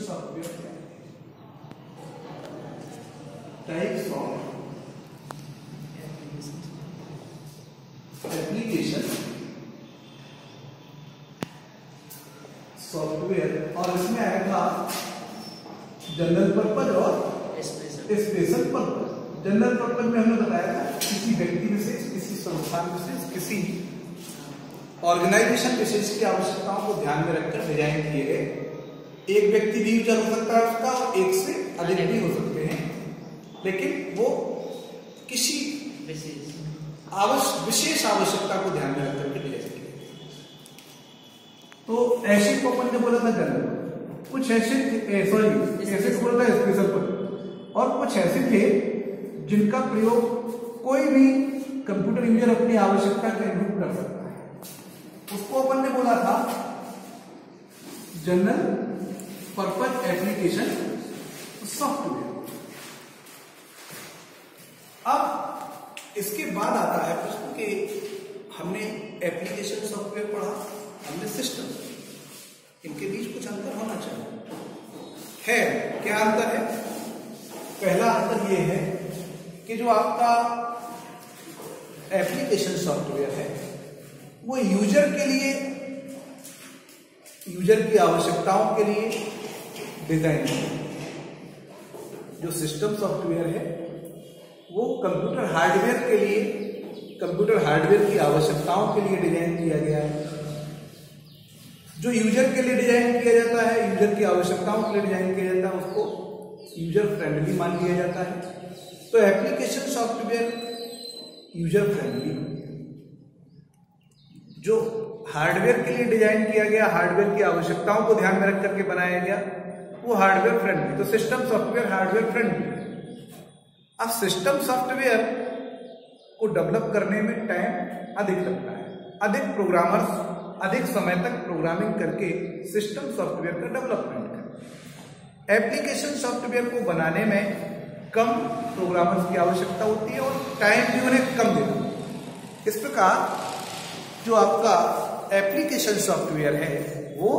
Software क्या है? Types of application software, और इसमें आया था जनरल पर्पज और स्पेशल पर्पज। जनरल पर्पज में हमने बताया था किसी व्यक्ति विशेष, किसी संस्थान विशेष, किसी ऑर्गेनाइजेशन विशेष की आवश्यकताओं को ध्यान में रखकर डिजाइन किए गए। एक व्यक्ति भी यूजर हो सकता है उसका, और एक से अधिक भी हो सकते हैं, लेकिन वो किसी विशेष आवश्यकता को ध्यान में रखकर के डिजाइन किए। तो ऐसे को अपन ने बोला था जनरल, कुछ ऐसे ऐसे को बोला था स्पेशल पर्पज, और कुछ ऐसे थे जिनका प्रयोग कोई भी कंप्यूटर यूजर अपनी आवश्यकता के अनुरूप कर सकता है। उसको अपन ने बोला था जनरल पर्पज एप्लीकेशन सॉफ्टवेयर। अब इसके बाद आता है प्रश्न कि हमने एप्लीकेशन सॉफ्टवेयर पढ़ा, हमने सिस्टम, इनके बीच कुछ अंतर होना चाहिए। है क्या अंतर है? पहला अंतर यह है कि जो आपका एप्लीकेशन सॉफ्टवेयर है वो यूजर के लिए, यूजर की आवश्यकताओं के लिए डिजाइन है। जो सिस्टम सॉफ्टवेयर है वो कंप्यूटर हार्डवेयर के लिए, कंप्यूटर हार्डवेयर की आवश्यकताओं के लिए डिजाइन किया गया है। जो यूजर के लिए डिजाइन किया जाता है, यूजर की आवश्यकताओं के लिए डिजाइन किया जाता है, उसको यूजर फ्रेंडली मान लिया जाता है। तो एप्लीकेशन सॉफ्टवेयर यूजर फ्रेंडली, जो हार्डवेयर के लिए डिजाइन किया गया, हार्डवेयर की आवश्यकताओं को ध्यान में रख करके बनाया गया, वो हार्डवेयर फ्रेंडली। तो सिस्टम सॉफ्टवेयर हार्डवेयर फ्रेंडली। अब सिस्टम सॉफ्टवेयर को डेवलप करने में टाइम अधिक लगता है, अधिक प्रोग्रामर्स अधिक समय तक प्रोग्रामिंग करके सिस्टम सॉफ्टवेयर का डेवलपमेंट करें। एप्लीकेशन सॉफ्टवेयर को बनाने में कम प्रोग्रामर्स की आवश्यकता होती है और टाइम भी उन्हें कम देना। इस प्रकार जो आपका एप्लीकेशन सॉफ्टवेयर है वो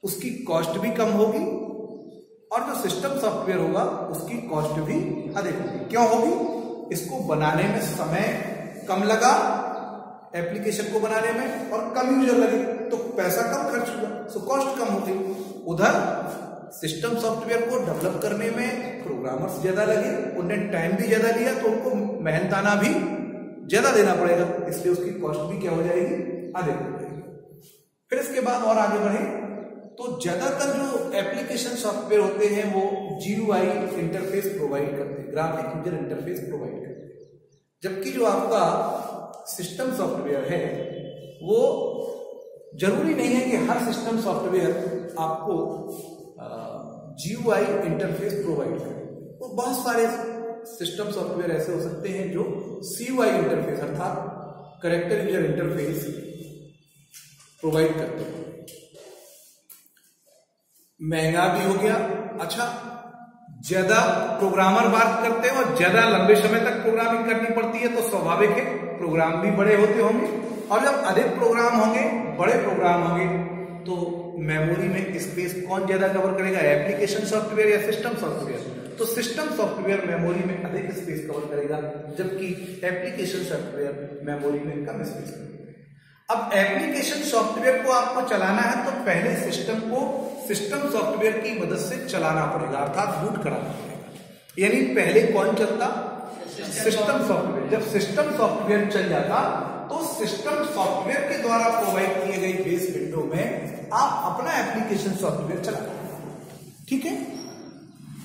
उसकी कॉस्ट भी कम होगी, और जो सिस्टम सॉफ्टवेयर होगा उसकी कॉस्ट भी अधिक होगी। क्यों होगी? इसको बनाने में समय कम लगा एप्लीकेशन को बनाने में, और कम यूजर लगे तो पैसा कम खर्च हुआ, सो कॉस्ट कम हो गई। उधर सिस्टम सॉफ्टवेयर को डेवलप करने में प्रोग्रामर्स ज्यादा लगे, उन्हें टाइम भी ज्यादा लिया, तो उनको मेहनताना भी ज्यादा देना पड़ेगा, इसलिए उसकी कॉस्ट भी क्या हो जाएगी? अधिक हो जाएगी। फिर इसके बाद और आगे बढ़े तो ज्यादातर जो एप्लीकेशन सॉफ्टवेयर होते हैं वो GUI इंटरफेस प्रोवाइड करते हैं, ग्राफिक यूजर इंटरफेस प्रोवाइड करते हैं, जबकि जो आपका सिस्टम सॉफ्टवेयर है वो जरूरी नहीं है कि हर सिस्टम सॉफ्टवेयर आपको GUI इंटरफेस प्रोवाइड करे। तो बहुत सारे सिस्टम सॉफ्टवेयर ऐसे हो सकते हैं जो CUI इंटरफेस अर्थात कैरेक्टर यूजर इंटरफेस प्रोवाइड करते हैं। महंगा भी हो गया, अच्छा ज्यादा प्रोग्रामर बात करते हैं और ज्यादा लंबे समय तक प्रोग्रामिंग करनी पड़ती है, तो स्वाभाविक है प्रोग्राम भी बड़े होते होंगे, और जब अधिक प्रोग्राम होंगे, बड़े प्रोग्राम होंगे, तो मेमोरी में स्पेस कौन ज्यादा कवर करेगा? एप्लीकेशन सॉफ्टवेयर या सिस्टम सॉफ्टवेयर? तो सिस्टम सॉफ्टवेयर मेमोरी में अधिक स्पेस कवर करेगा, जबकि एप्लीकेशन सॉफ्टवेयर मेमोरी में कम स्पेस करेगा। अब एप्लीकेशन सॉफ्टवेयर को आपको चलाना है तो पहले सिस्टम को सिस्टम सॉफ्टवेयर की मदद से चलाना पड़ेगा, अर्थात बूट कराना पड़ेगा। यानी पहले कौन चलता? System software. जब सिस्टम सॉफ्टवेयर चल जाता तो सिस्टम सॉफ्टवेयर के द्वारा प्रोवाइड किए गई बेस विंडो में आप अपना एप्लीकेशन सॉफ्टवेयर चलाते हैं। ठीक है।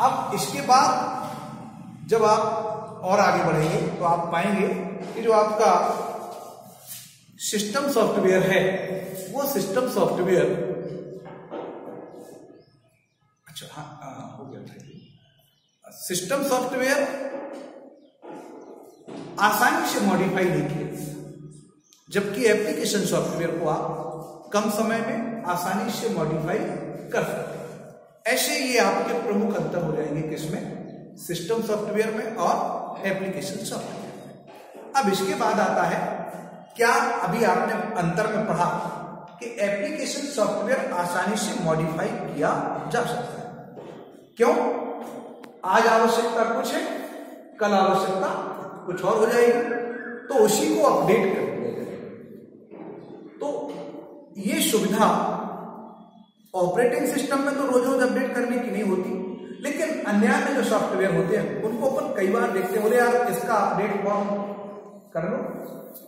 अब इसके बाद जब आप और आगे बढ़ेंगे तो आप पाएंगे कि जो आपका सिस्टम सॉफ्टवेयर है वो सिस्टम सॉफ्टवेयर, अच्छा हाँ हो गया था, सिस्टम सॉफ्टवेयर आसानी से मॉडिफाई नहीं किया, जबकि एप्लीकेशन सॉफ्टवेयर को आप कम समय में आसानी से मॉडिफाई कर सकते हैं। ऐसे ये आपके प्रमुख अंतर हो जाएंगे किसमें? सिस्टम सॉफ्टवेयर में और एप्लीकेशन सॉफ्टवेयर में। अब इसके बाद आता है, क्या अभी आपने अंतर में पढ़ा कि एप्लीकेशन सॉफ्टवेयर आसानी से मॉडिफाई किया जा सकता है। क्यों? आज आवश्यकता कुछ है, कल आवश्यकता कुछ और हो जाएगी, तो उसी को अपडेट कर दिया जाएगा। तो ये सुविधा ऑपरेटिंग सिस्टम में तो रोज रोज अपडेट करने की नहीं होती, लेकिन अन्य जो सॉफ्टवेयर होते हैं उनको अपन कई बार देखते हैं, बोले यार इसका अपडेट फॉर्म कर लो,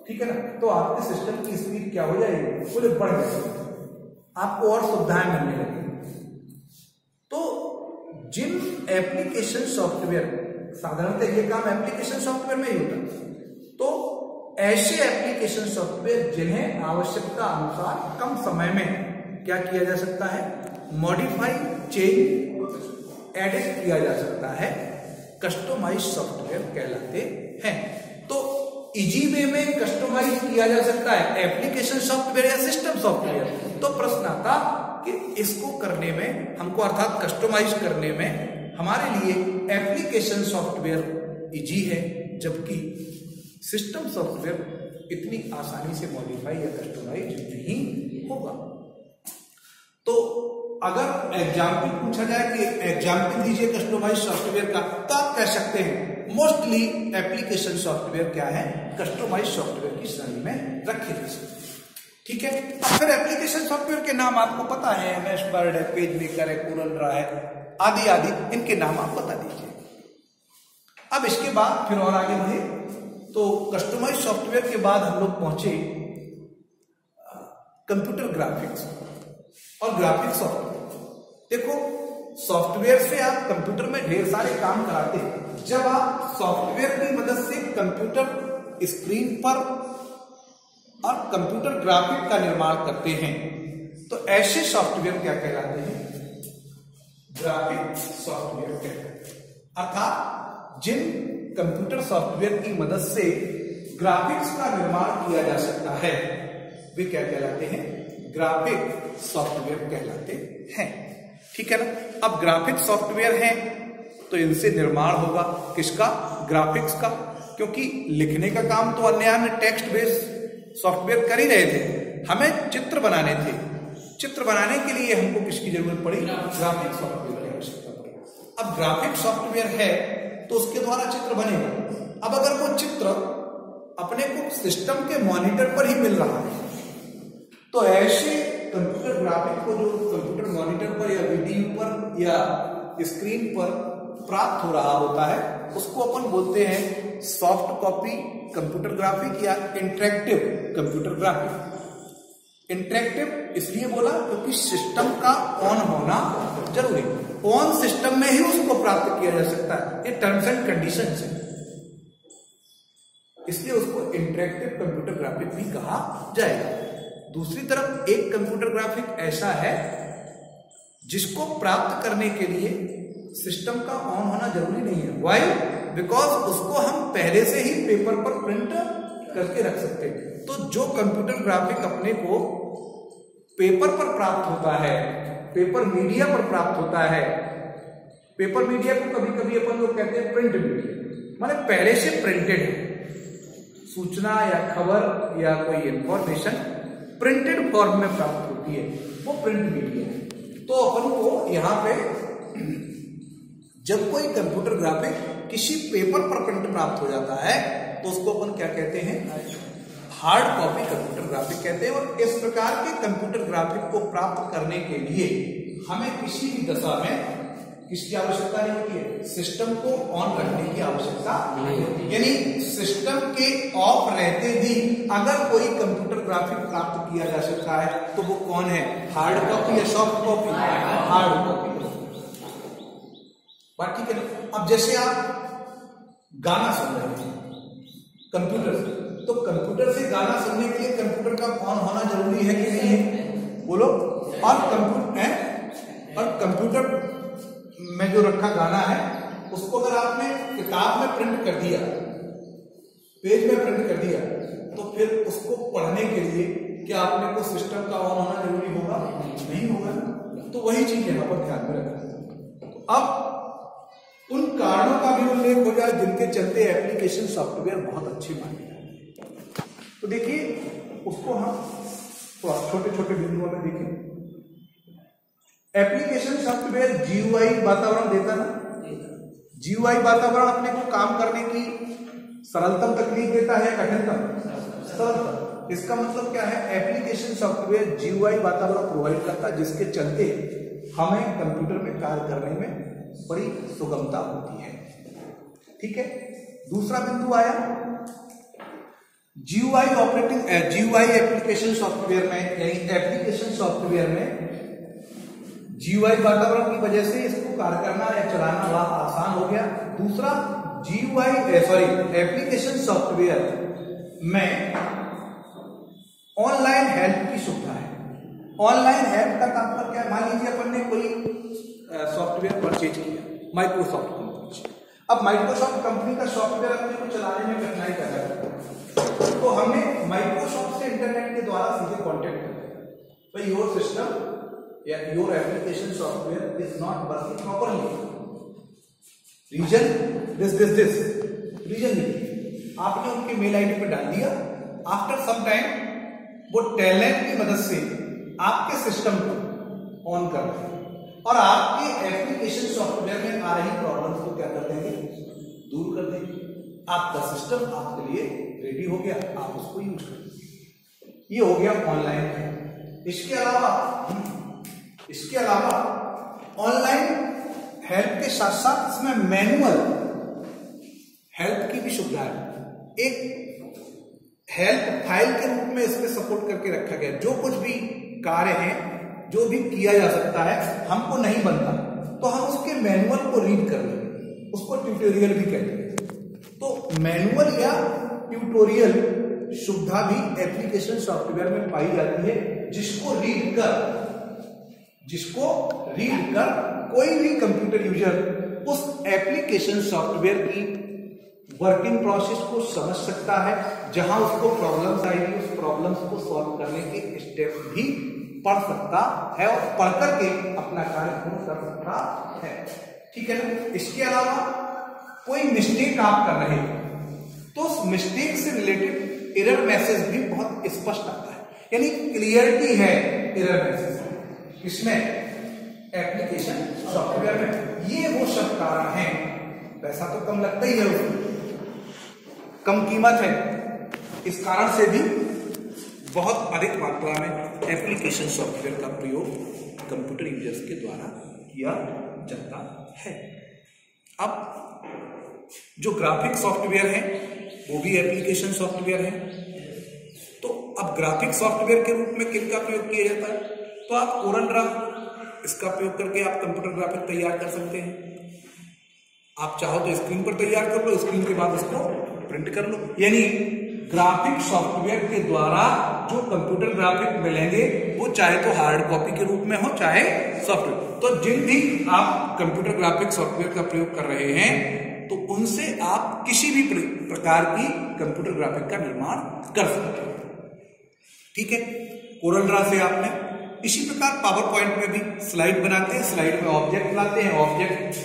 ठीक है ना, तो आपके सिस्टम की स्पीड क्या हो जाएगी, बोले बढ़ जाएगी, आपको और सुविधाएं मिलने लगेगी। तो जिन एप्लीकेशन सॉफ्टवेयर, साधारणतः ये काम एप्लीकेशन सॉफ्टवेयर में ही होता है, तो ऐसे एप्लीकेशन सॉफ्टवेयर जिन्हें आवश्यकता अनुसार कम समय में क्या किया जा सकता है, मॉडिफाई, चेंज, एडिट किया जा सकता है, कस्टमाइज सॉफ्टवेयर कहलाते हैं। तो इजी वे में कस्टमाइज किया जा सकता है एप्लीकेशन सॉफ्टवेयर या सिस्टम सॉफ्टवेयर। तो प्रश्न आता कि इसको करने में हमको, अर्थात कस्टमाइज करने में हमारे लिए एप्लीकेशन सॉफ्टवेयर इजी है, जबकि सिस्टम सॉफ्टवेयर इतनी आसानी से मॉडिफाई या कस्टमाइज नहीं होगा। तो अगर एग्जाम्पल पूछा जाए कि एग्जाम्पल दीजिए कस्टमाइज सॉफ्टवेयर का, तो आप कह सकते हैं मोस्टली एप्लीकेशन सॉफ्टवेयर क्या है, कस्टमाइज सॉफ्टवेयर की श्रेणी में रखे जा सकते हैं, ठीक है। अब फिर एप्लीकेशन सॉफ्टवेयर के नाम आपको पता है, MS वर्ड है, पेज मेकर है, कोरल ड्रा है, आदि आदि, इनके नाम आप बता दीजिए। अब इसके बाद फिर और आगे बढ़े, तो कस्टमाइज सॉफ्टवेयर के बाद हम लोग पहुंचे कंप्यूटर ग्राफिक्स और ग्राफिक्स सॉफ्टवेयर। देखो, सॉफ्टवेयर से आप कंप्यूटर में ढेर सारे काम कराते हैं। जब आप सॉफ्टवेयर की मदद से कंप्यूटर स्क्रीन पर और कंप्यूटर ग्राफिक का निर्माण करते हैं, तो ऐसे सॉफ्टवेयर क्या कहलाते हैं, ग्राफिक सॉफ्टवेयर कहलाते हैं। अर्थात जिन कंप्यूटर सॉफ्टवेयर की मदद से ग्राफिक्स का निर्माण किया जा सकता है, वे क्या कहलाते हैं, ग्राफिक सॉफ्टवेयर कहलाते हैं, ठीक है ना। अब ग्राफिक सॉफ्टवेयर है तो इनसे निर्माण होगा किसका, ग्राफिक्स का, क्योंकि लिखने का काम तो अन्य टेक्स्ट बेस्ड सॉफ्टवेयर कर ही रहे थे, हमें चित्र बनाने थे, चित्र बनाने के लिए हमको किसकी जरूरत पड़ी, ग्राफिक सॉफ्टवेयर की आवश्यकता पड़ी। अब ग्राफिक सॉफ्टवेयर है तो उसके द्वारा चित्र बनेगा। अब अगर वो चित्र अपने को सिस्टम के मॉनिटर पर ही मिल रहा है, तो ऐसे कंप्यूटर ग्राफिक को जो कंप्यूटर मॉनिटर पर या वीडियो पर या स्क्रीन पर प्राप्त हो रहा होता है, उसको अपन बोलते हैं सॉफ्ट कॉपी कंप्यूटर ग्राफिक या इंटरेक्टिव कंप्यूटर ग्राफिक। इंटरेक्टिव इसलिए बोला क्योंकि सिस्टम का ऑन होना जरूरी, ऑन सिस्टम में ही उसको प्राप्त किया जा सकता है, ये टर्म्स एंड कंडीशंस है, इसलिए उसको इंटरेक्टिव कंप्यूटर ग्राफिक भी कहा जाएगा। दूसरी तरफ एक कंप्यूटर ग्राफिक ऐसा है जिसको प्राप्त करने के लिए सिस्टम का ऑन होना जरूरी नहीं है। व्हाई? बिकॉज उसको हम पहले से ही पेपर पर प्रिंट करके रख सकते हैं। तो जो कंप्यूटर ग्राफिक अपने को पेपर पर प्राप्त होता है, पेपर मीडिया पर प्राप्त होता है, पेपर मीडिया को कभी कभी अपन लोग कहते हैं प्रिंट मीडिया, माने पहले से प्रिंटेड है, सूचना या खबर या कोई इंफॉर्मेशन प्रिंटेड फॉर्म में प्राप्त होती है, वो प्रिंट मीडिया है। तो अपन को यहाँ पे जब कोई कंप्यूटर ग्राफिक किसी पेपर पर प्रिंट प्राप्त हो जाता है तो उसको अपन क्या कहते हैं, हार्ड कॉपी कंप्यूटर ग्राफिक कहते हैं। और इस प्रकार के कंप्यूटर ग्राफिक को प्राप्त करने के लिए हमें किसी भी दशा में किसकी आवश्यकता नहीं होती है, सिस्टम को ऑन रखने की आवश्यकता नहीं होती। यानी सिस्टम के ऑफ रहते भी अगर कोई कंप्यूटर ग्राफिक प्राप्त किया जा सकता है तो वो कौन है, हार्ड कॉपी या सॉफ्ट कॉपी, हार्ड कॉपी। बात ठीक है ना। अब जैसे आप गाना सुन रहे हैं कंप्यूटर से, तो कंप्यूटर से गाना सुनने के लिए कंप्यूटर का ऑन होना जरूरी है कि नहीं है, बोलो। और कंप्यूटर में जो रखा गाना है उसको अगर आपने किताब में प्रिंट कर दिया, पेज में प्रिंट कर दिया, तो फिर उसको पढ़ने के लिए क्या आपने को सिस्टम का ऑन होना जरूरी होगा, नहीं होगा। तो वही चीज यहाँ पर ध्यान में रखना। अब उन कारणों का भी उल्लेख हो जाए जिनके चलते एप्लीकेशन सॉफ्टवेयर बहुत अच्छी मानी जाती है। तो देखिए उसको हम तो आप छोटे छोटे बिंदुओं में देखें। एप्लीकेशन सॉफ्टवेयर जीयूआई वातावरण देता ना, जीयूआई वातावरण अपने को काम करने की सरलतम तकनीक देता है, कठिनतम सरलतम। इसका मतलब क्या है, एप्लीकेशन सॉफ्टवेयर जीयूआई वातावरण प्रोवाइड करता है जिसके चलते हमें कंप्यूटर में कार्य करने में बड़ी सुगमता होती है। ठीक है, दूसरा बिंदु आया GUI operating, GUI application software में, यानी एप्लीकेशन सॉफ्टवेयर में जीयूआई वातावरण की वजह से इसको कार्य करना या चलाना बड़ा आसान हो गया। दूसरा, एप्लीकेशन सॉफ्टवेयर में ऑनलाइन हेल्प की सुविधा है। ऑनलाइन हेल्प का तात्पर्य क्या है, मान लीजिए अपन ने कोई सॉफ्टवेयर परचेज किया माइक्रोसॉफ्ट कंपनी से। अब माइक्रोसॉफ्ट कंपनी का सॉफ्टवेयर अपने को चलाने में कठिनाई पैदा करता है, तो हमें माइक्रोसॉफ्ट से इंटरनेट के द्वारा सीधे कॉन्टेक्ट करना है, your system or your application software is not working properly, reason this reason नहीं, आपने उनके मेल आईडी पर डाल दिया। आफ्टर सम टाइम वो टेलनेट की मदद से आपके सिस्टम को ऑन कर देंगे और आपके एप्लीकेशन सॉफ्टवेयर में आ रही प्रॉब्लम्स को क्या कर देंगे, दूर कर देंगे। आपका सिस्टम आपके लिए रेडी हो गया, आप उसको यूज कर देंगे। ये हो गया ऑनलाइन। इसके अलावा ऑनलाइन हेल्प के साथ साथ इसमें मैनुअल हेल्प की भी सुविधा है। एक हेल्प फाइल के रूप में इसमें सपोर्ट करके रखा गया। जो कुछ भी कार्य है, जो भी किया जा सकता है, हमको नहीं बनता तो हम उसके मैनुअल को रीड कर लेंगे, उसको ट्यूटोरियल भी कहते हैं। तो मैनुअल या ट्यूटोरियल सुविधा भी एप्लीकेशन सॉफ्टवेयर में पाई जाती है, जिसको रीड कर कोई भी कंप्यूटर यूजर उस एप्लीकेशन सॉफ्टवेयर की वर्किंग प्रोसेस को समझ सकता है। जहां उसको प्रॉब्लम्स आएगी, उस प्रॉब्लम्स को सॉल्व करने के स्टेप भी पढ़ सकता है और पढ़ करके अपना कार्य पूर्ण कर सकता है। ठीक है ना। इसके अलावा कोई मिस्टेक आप कर रहे हैं तो उस मिस्टेक से रिलेटेड एरर मैसेज भी बहुत स्पष्ट आता है, यानी क्लियरिटी है एरर मैसेज इसमें एप्लीकेशन सॉफ्टवेयर में। ये वो सब कारण है, पैसा तो कम लगता ही है, कम कीमत है, इस कारण से भी बहुत अधिक मात्रा में एप्लीकेशन सॉफ्टवेयर का प्रयोग कंप्यूटर यूजर्स के द्वारा किया जाता है। अब जो ग्राफिक सॉफ्टवेयर है वो भी एप्लीकेशन सॉफ्टवेयर है। तो अब ग्राफिक सॉफ्टवेयर के रूप में किनका प्रयोग किया जाता है, तो आप कोरल ड्रा इसका प्रयोग करके आप कंप्यूटर ग्राफिक तैयार कर सकते हैं। आप चाहो तो स्क्रीन पर तैयार कर लो, स्क्रीन के बाद उसको प्रिंट कर लो। यानी ग्राफिक सॉफ्टवेयर के द्वारा जो कंप्यूटर ग्राफिक मिलेंगे वो चाहे तो हार्ड कॉपी के रूप में हो, चाहे सॉफ्टवेयर। तो जिन भी आप कंप्यूटर ग्राफिक सॉफ्टवेयर का प्रयोग कर रहे हैं तो उनसे आप किसी भी प्रकार की कंप्यूटर ग्राफिक का निर्माण कर सकते हैं। ठीक है, कोरल ड्रा से आपने, इसी प्रकार पावर पॉइंट में भी स्लाइड बनाते हैं, स्लाइड में ऑब्जेक्ट लाते हैं, ऑब्जेक्ट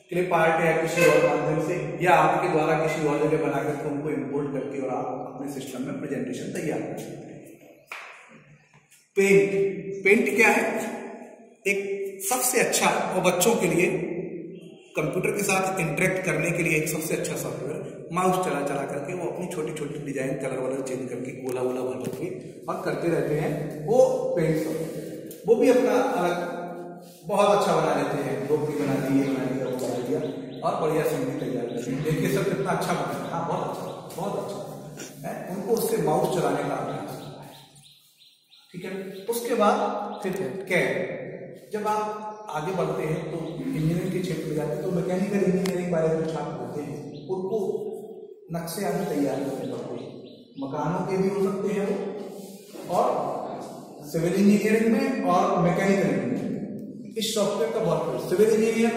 क्लिप आर्ट या किसी और माध्यम से या आपके द्वारा किसी और जगह बनाकर उनको इंपोर्ट करके और आप अपने सिस्टम में प्रेजेंटेशन तैयार कर सकते हैं। पेंट क्या है, एक सबसे अच्छा और बच्चों के लिए कंप्यूटर के साथ इंटरेक्ट करने के लिए एक सबसे अच्छा सॉफ्टवेयर। माउस चला करके वो अपनी छोटी छोटी डिजाइन कलर वलर चेंज करके गोला गोला भर के और करते रहते हैं, वो पेंट सॉफ्टवेयर। वो भी अपना अलग बहुत अच्छा बना लेते हैं, लोग भी बना दिए, बना दिया और बढ़िया संगीत तैयार करते हैं। देखिए सर कितना अच्छा बना है, हाँ बहुत अच्छा है। उनको उससे माउस चलाने का अभ्यास होता है। ठीक है, उसके बाद फिर कैड। जब आप आगे बढ़ते हैं तो इंजीनियरिंग के क्षेत्र में जाते हैं तो मैकेनिकल इंजीनियरिंग वाले जो छात्र होते हैं उनको नक्शे आदि तैयार करने पड़ते हैं। मकानों के भी हो सकते हैं वो, और सिविल इंजीनियरिंग में और मैकेनिकल इंजीनियरिंग इस सॉफ्टवेयर का बहुत। सिविल इंजीनियर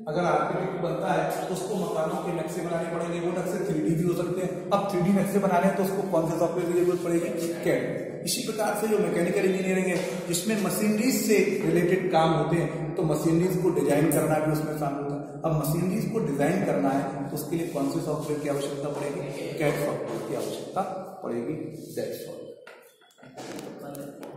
अगर आर्किटेक्ट बनता है तो उसको मकानों के नक्शे बनाने पड़ेंगे, वो नक्शे 3D भी हो सकते हैं। अब 3D नक्शे बनाने हैं तो उसको कौन से सॉफ्टवेयर की जरूरत पड़ेगी, कैड। इसी प्रकार से जो मैकेनिकल इंजीनियरिंग है जिसमें मशीनरीज से रिलेटेड काम होते हैं तो मशीनरीज को डिजाइन करना भी उसमें शामिल होता है। अब मशीनरीज को डिजाइन करना है तो उसके लिए कौन से सॉफ्टवेयर की आवश्यकता पड़ेगी, कैड सॉफ्टवेयर की आवश्यकता पड़ेगी। That's all.